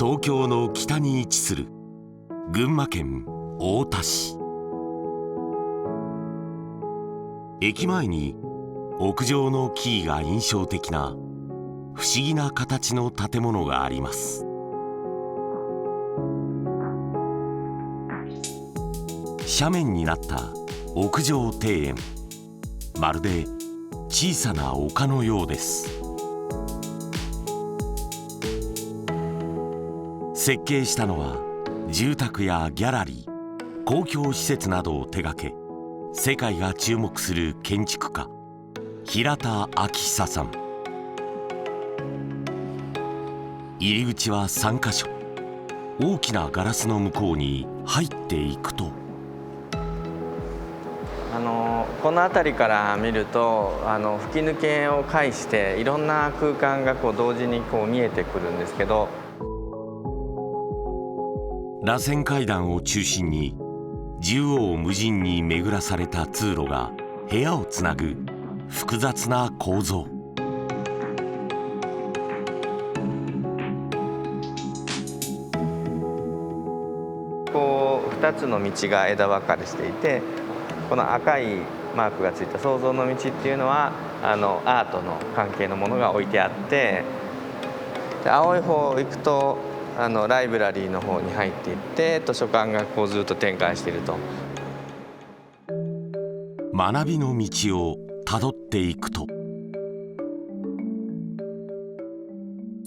東京の北に位置する群馬県太田市。駅前に屋上の木々が印象的な不思議な形の建物があります。斜面になった屋上庭園、まるで小さな丘のようです。設計したのは住宅やギャラリー、公共施設などを手掛け、世界が注目する建築家平田晃久さん。入り口は3カ所。大きなガラスの向こうに入っていくと、この辺りから見ると吹き抜けを介していろんな空間が同時に見えてくるんですけど、螺旋階段を中心に縦横無尽に巡らされた通路が部屋をつなぐ複雑な構造。2つの道が枝分かれしていて、この赤いマークがついた創造の道っていうのはアートの関係のものが置いてあって、で青い方行くとライブラリーの方に入っていって図書館がずっと展開していると。学びの道をたどっていくと、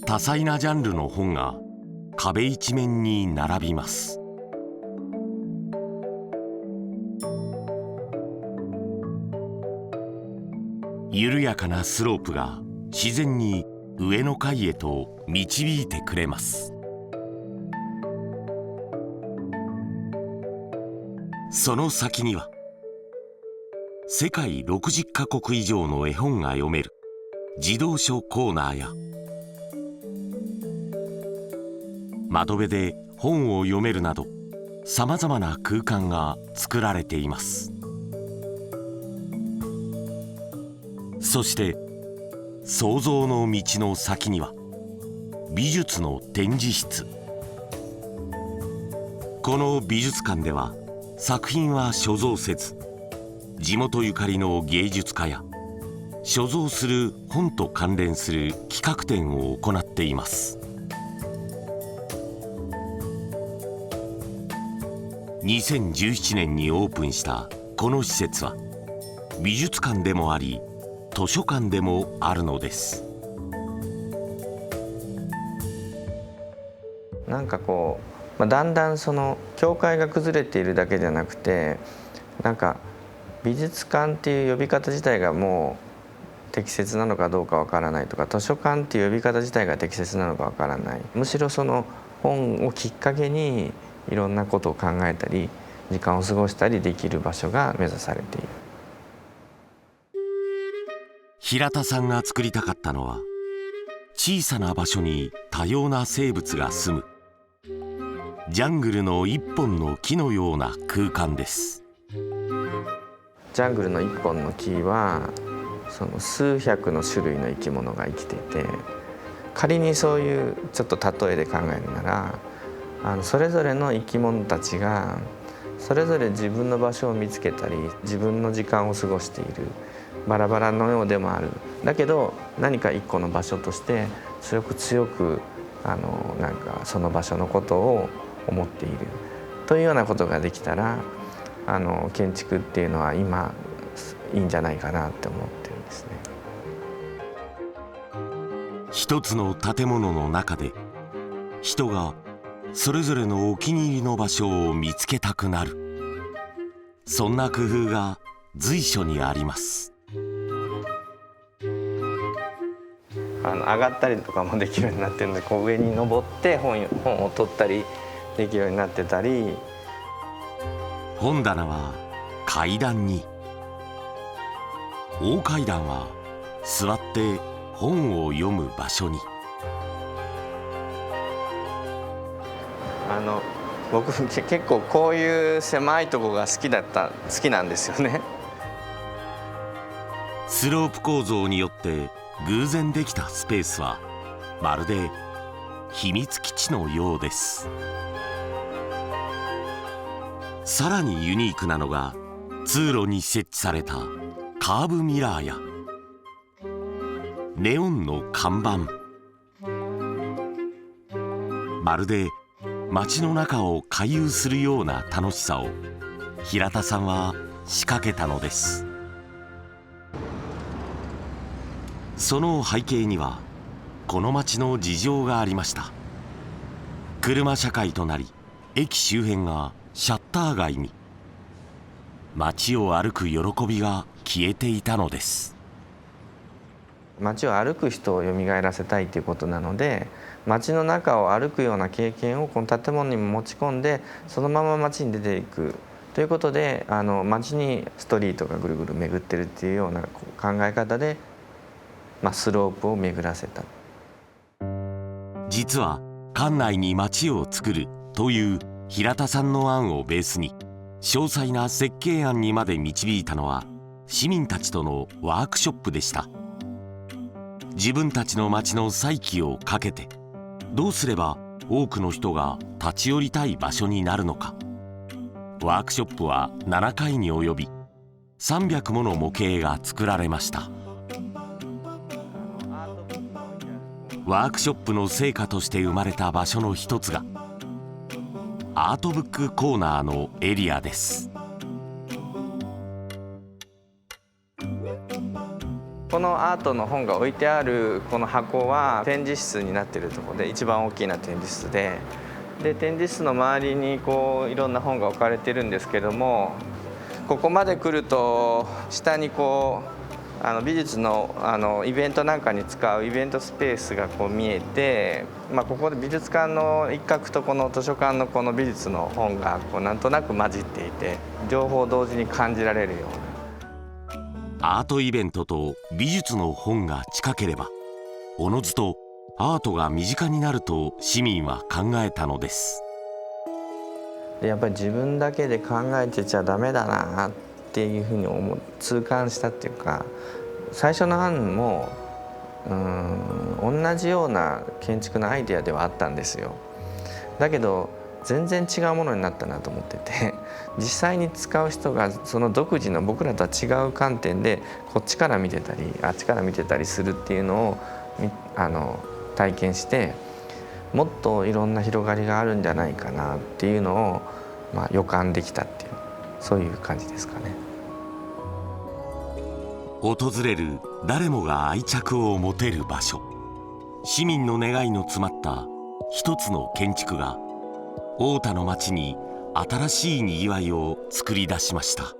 多彩なジャンルの本が壁一面に並びます。緩やかなスロープが自然に上の階へと導いてくれます。その先には世界60カ国以上の絵本が読める児童書コーナーや、窓辺で本を読めるなどさまざまな空間が作られています。そして創造の道の先には美術の展示室。この美術館では作品は所蔵せず、地元ゆかりの芸術家や所蔵する本と関連する企画展を行っています。2017年にオープンしたこの施設は美術館でもあり図書館でもあるのです。なんかだんだん教会が崩れているだけじゃなくて、なんか美術館っていう呼び方自体がもう適切なのかどうかわからないとか、図書館っていう呼び方自体が適切なのかわからない。むしろ本をきっかけにいろんなことを考えたり時間を過ごしたりできる場所が目指されている。平田さんが作りたかったのは、小さな場所に多様な生物が住むジャングルの一本の木のような空間です。ジャングルの一本の木は数百の種類の生き物が生きていて、仮にそういうちょっと例えで考えるなら、それぞれの生き物たちがそれぞれ自分の場所を見つけたり自分の時間を過ごしている、バラバラのようでもある。だけど何か一個の場所として強くなんかその場所のことを思っているというようなことができたら、建築っていうのは今いいんじゃないかなって思ってるんですね。一つの建物の中で人がそれぞれのお気に入りの場所を見つけたくなる、そんな工夫が随所にあります。上がったりとかもできるようになってるので、上に登って本を取ったりできるようになってたり、本棚は階段に、大階段は座って本を読む場所に。僕結構こういう狭いとこが好きなんですよね。スロープ構造によって偶然できたスペースはまるで秘密基地のようです。さらにユニークなのが通路に設置されたカーブミラーやネオンの看板。まるで街の中を回遊するような楽しさを平田さんは仕掛けたのです。その背景にはこの街の事情がありました。車社会となり駅周辺がシャッター街に。街を歩く喜びが消えていたのです。街を歩く人を蘇らせたいということなので、街の中を歩くような経験をこの建物にも持ち込んで、そのまま街に出ていくということで、街にストリートがぐるぐる巡ってるっていうような考え方で、スロープを巡らせた。実は館内に街を作るという平田さんの案をベースに詳細な設計案にまで導いたのは市民たちとのワークショップでした。自分たちの街の再起をかけてどうすれば多くの人が立ち寄りたい場所になるのか。ワークショップは7回に及び300もの模型が作られました。ワークショップの成果として生まれた場所の一つがアートブックコーナーのエリアです。このアートの本が置いてあるこの箱は展示室になっているところで一番大きな展示室で、展示室の周りにいろんな本が置かれてるんですけども、ここまで来ると下に美術のイベントなんかに使うイベントスペースが見えて、ここで美術館の一角とこの図書館のこの美術の本がなんとなく混じっていて、両方同時に感じられるような。アートイベントと美術の本が近ければおのずとアートが身近になると市民は考えたのです。やっぱり自分だけで考えてちゃダメだなっていうふうに痛感したっていうか、最初の案も同じような建築のアイデアではあったんですよ。だけど全然違うものになったなと思ってて、実際に使う人がその独自の僕らとは違う観点でこっちから見てたりあっちから見てたりするっていうのを体験して、もっといろんな広がりがあるんじゃないかなっていうのを、予感できたっていう、そういう感じですかね。訪れる誰もが愛着を持てる場所、市民の願いの詰まった一つの建築が太田の街に新しいにぎわいを作り出しました。